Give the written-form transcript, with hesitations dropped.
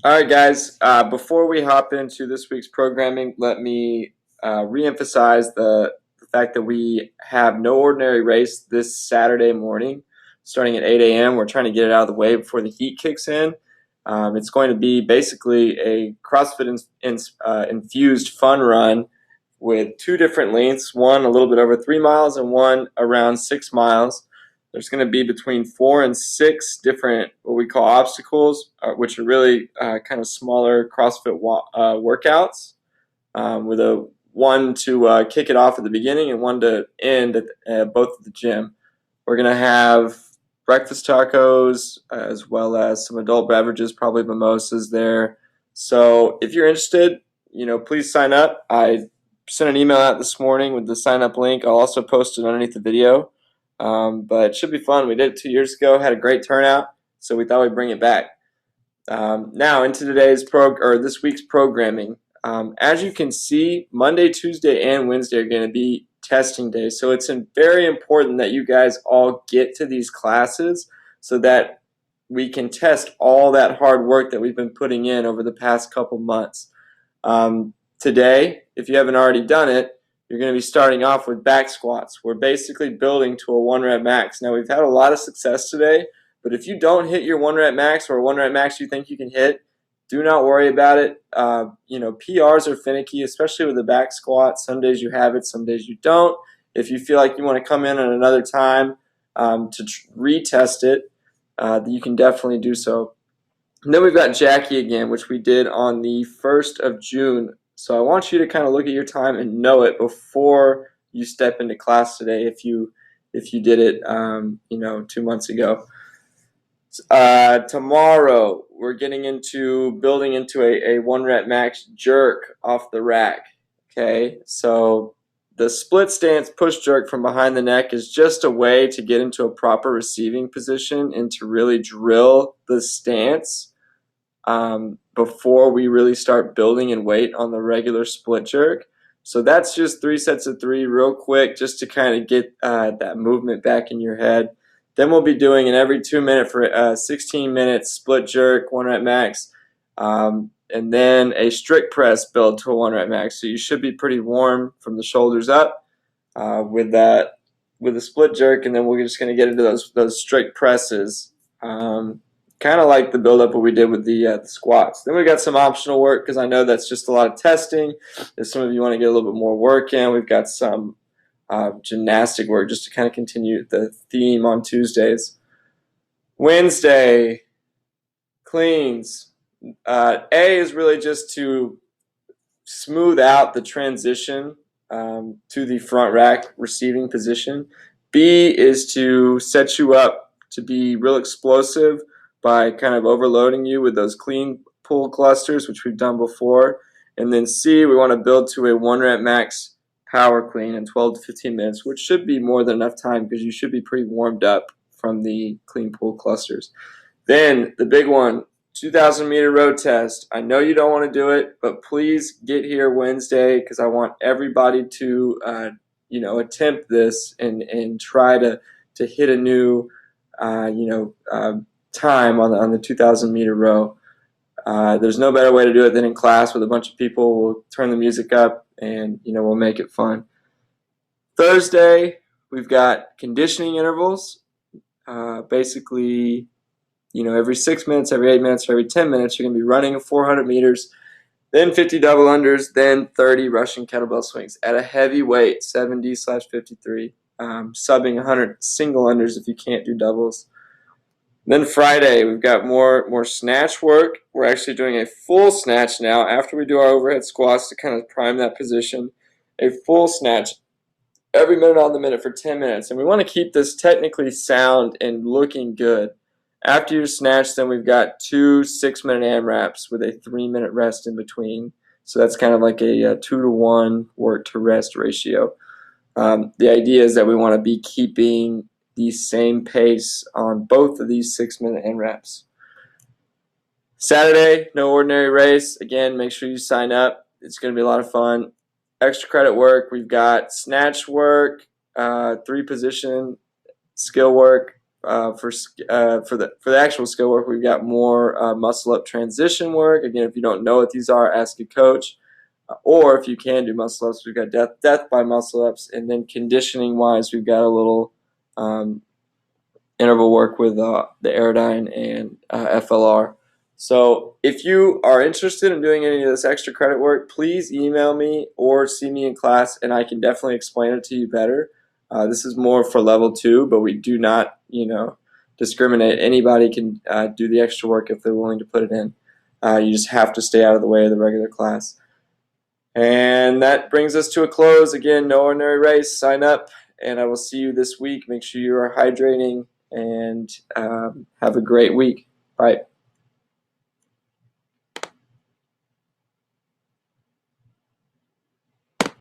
All right, guys. Before we hop into this week's programming, let me reemphasize the fact that we have no ordinary race this Saturday morning, starting at 8 a.m. We're trying to get it out of the way before the heat kicks in. It's going to be basically a CrossFit infused fun run with two different lengths, one a little bit over 3 miles and one around 6 miles. There's going to be between 4 and 6 different what we call obstacles, which are really kind of smaller CrossFit workouts, with a one to kick it off at the beginning and one to end at both at the gym. We're going to have breakfast tacos as well as some adult beverages, probably mimosas there. So if you're interested, please sign up. I sent an email out this morning with the sign up link. I'll also post it underneath the video. But it should be fun. We did it 2 years ago, had a great turnout, so we thought we'd bring it back. Now into this week's programming. As you can see, Monday, Tuesday, and Wednesday are going to be testing days, so it's very important that you guys all get to these classes so that we can test all that hard work that we've been putting in over the past couple months. Today, if you haven't already done it, you're going to be starting off with back squats. We're basically building to a 1 rep max. Now, we've had a lot of success today, but if you don't hit your 1 rep max or a 1 rep max you think you can hit, do not worry about it. PRs are finicky, especially with the back squat. Some days you have it, some days you don't. If you feel like you want to come in at another time to retest it, you can definitely do so. And then we've got Jackie again, which we did on the 1st of June. So I want you to kind of look at your time and know it before you step into class today if you did it 2 months ago. Tomorrow we're getting into building into a 1 rep max jerk off the rack. Okay, so the split stance push jerk from behind the neck is just a way to get into a proper receiving position and to really drill the stance before we really start building in weight on the regular split jerk. So that's just 3 sets of 3 real quick just to kind of get that movement back in your head. Then we'll be doing an every 2 minute for 16 minutes split jerk, 1 rep max, and then a strict press build to a 1 rep max. So you should be pretty warm from the shoulders up with the split jerk, and then we're just going to get into those strict presses. Kind of like the build-up what we did with the squats. Then we got some optional work because I know that's just a lot of testing. If some of you want to get a little bit more work in, we've got some gymnastic work just to kind of continue the theme on Tuesdays. Wednesday, cleans. A is really just to smooth out the transition to the front rack receiving position. B is to set you up to be real explosive by kind of overloading you with those clean pull clusters, which we've done before. And then C, we want to build to a 1 rep max power clean in 12 to 15 minutes, which should be more than enough time because you should be pretty warmed up from the clean pull clusters. Then the big one, 2,000 meter road test. I know you don't want to do it, but please get here Wednesday because I want everybody to attempt this and try to hit a new time on the 2,000 meter row. There's no better way to do it than in class with a bunch of people. We'll turn the music up and we'll make it fun. Thursday, we've got conditioning intervals. Basically, every 6 minutes, every 8 minutes, or every 10 minutes, you're going to be running 400 meters, then 50 double unders, then 30 Russian kettlebell swings at a heavy weight, 7D/53, subbing 100 single unders if you can't do doubles. Then Friday, we've got more snatch work. We're actually doing a full snatch now after we do our overhead squats to kind of prime that position. A full snatch every minute on the minute for 10 minutes. And we want to keep this technically sound and looking good. After your snatch, then we've got 2 6-minute AMRAPs with a 3-minute rest in between. So that's kind of like a 2-to-1 work to rest ratio. The idea is that we want to be keeping the same pace on both of these 6-minute AMRAPs. Saturday, no ordinary race. Again, make sure you sign up. It's going to be a lot of fun. Extra credit work. We've got snatch work, 3-position skill work, For the actual skill work, we've got more muscle up transition work. Again, if you don't know what these are, ask a coach. Or if you can do muscle ups, we've got death by muscle ups, and then conditioning wise, we've got a little interval work with the Aerodyne and FLR. So if you are interested in doing any of this extra credit work, please email me or see me in class, and I can definitely explain it to you better. This is more for level 2, but we do not, discriminate. Anybody can do the extra work if they're willing to put it in. You just have to stay out of the way of the regular class. And that brings us to a close. Again, No Ordinary Race. Sign up, and I will see you this week. Make sure you are hydrating, and have a great week. Bye.